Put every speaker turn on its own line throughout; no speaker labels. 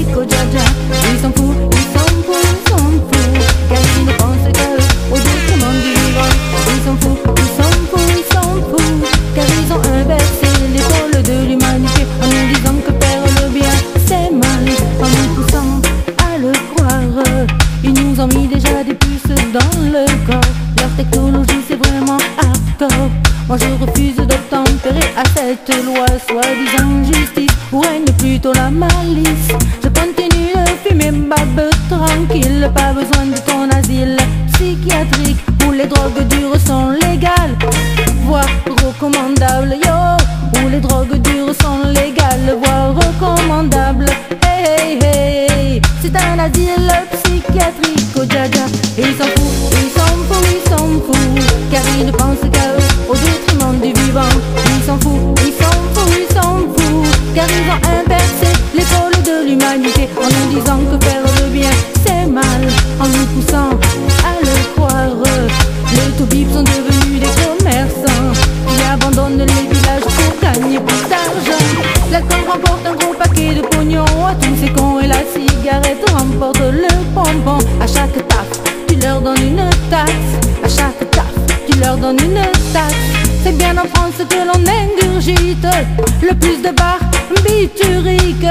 psychiatrique au dja-dja. Ils s'en foutent, ils s'en foutent, ils s'en foutent, car ils ne pensent qu'à eux, au détriment du vivant. Ils s'en foutent, ils s'en foutent, ils s'en foutent, car ils ont inversé l'épaule de l'humanité en nous disant que faire le bien c'est mal, en nous poussant à le croire. Ils nous ont mis déjà des puces dans le corps. Leur technologie c'est vraiment hardcore. Moi je refuse d'obtempérer à cette loi soi-disant justice, où règne plutôt la malice. Je continue de fumer ma beuh tranquille, pas besoin de ton asile psychiatrique où les drogues dures sont légales, voire recommandables, yo. Où les drogues dures sont légales, voire recommandables. Hey, hey, hey. C'est un asile psychiatrique au dja-dja. Ils s'en foutent, ils s'en foutent, ils s'en foutent, car ils ne pensent qu'à eux, au détriment du vivant. Ils s'en foutent, ils s'en foutent, ils s'en foutent, car ils ont inversé l'épaule de l'humanité en nous disant que faire le bien c'est mal, en nous poussant à le croire. Les toubibs sont devenus des commerçants qui abandonnent les villages pour gagner plus d'argent. L'alcool remporte un gros paquet de pognon à tous ces cons, et la cigarette remporte le bonbon. À chaque taf, tu leur donnes une taxe. À chaque taf, tu leur donnes une taxe. C'est bien en France que l'on ingurgite le plus de barbiturique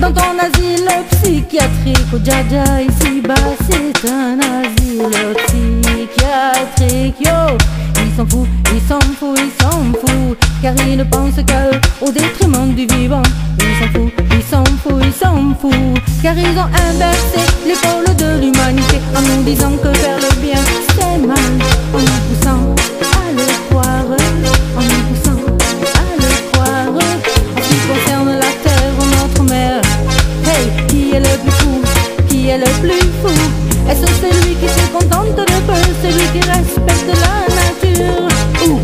dans ton asile psychiatrique au dja-dja. Ici-bas c'est un asile psychiatrique, yo. Ils s'en foutent, ils s'en foutent, ils s'en foutent, car ils ne pensent qu'à eux, au détriment du vivant. Ils s'en foutent, ils s'en foutent, ils s'en foutent, car ils ont inversé l'épaule de l'humanité en nous disant que faire le bien c'est mal, en nous poussant à le croire, en nous poussant à le croire. En ce qui concerne la terre, notre mère, hey, qui est le plus fou, qui est le plus fou? Est-ce celui qui se contente de peu, celui qui respecte la nature, ou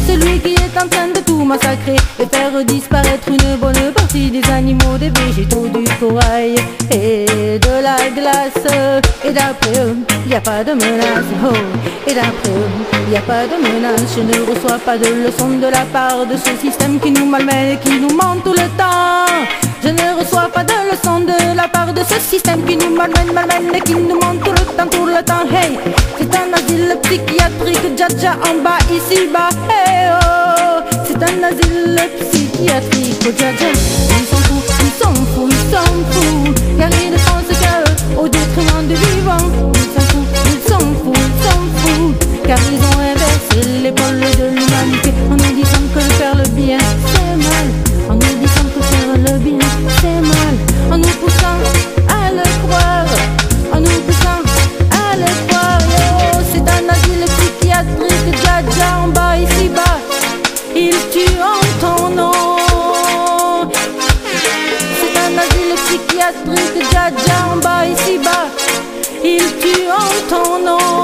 celui qui est en train de tout massacrer et faire disparaître une bonne partie des animaux, des végétaux, du corail et de la glace? Et d'après eux, y a pas de menace, oh. Et d'après eux, y a pas de menace. Je ne reçois pas de leçons de la part de ce système qui nous malmène et qui nous ment tout le temps. Je ne reçois pas de leçons de la part de ce système qui nous malmène et qui nous ment tout le temps, hey. C'est un asile psychiatrique, dja-dja en bas, ici-bas, hey oh. C'est un asile psychiatrique au dja-dja. Ils s'en foutent, ils s'en foutent, ils s'en foutent, car ils ne pensent qu'à eux, au détriment du vivant. Ils s'en foutent, ils s'en foutent, ils s'en foutent, car ils ont inversé l'épaule de l'humanité en nous disant que faire le bien c'est mal, en nous disant que faire le bien c'est mal, en nous poussant à le croire, en nous poussant à le croire, yo. C'est un asile psychiatrique, dja-dja en bas, ici-bas, il tue en ton nom. C'est un asile psychiatrique, dja-dja en bas, ici-bas, il tue en ton nom.